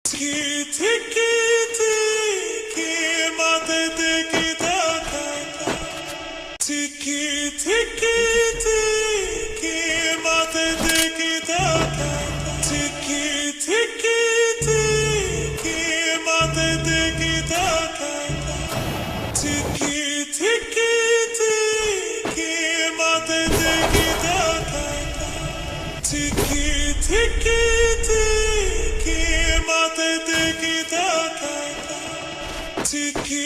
Tiki tiki mate tiki taka. Tiki tiki tiki mate tiki taka. Tiki tiki tiki mate tiki taka. Tiki tiki tiki mate tiki taka. Tiki tiki tiki mate tiki taka. Tiki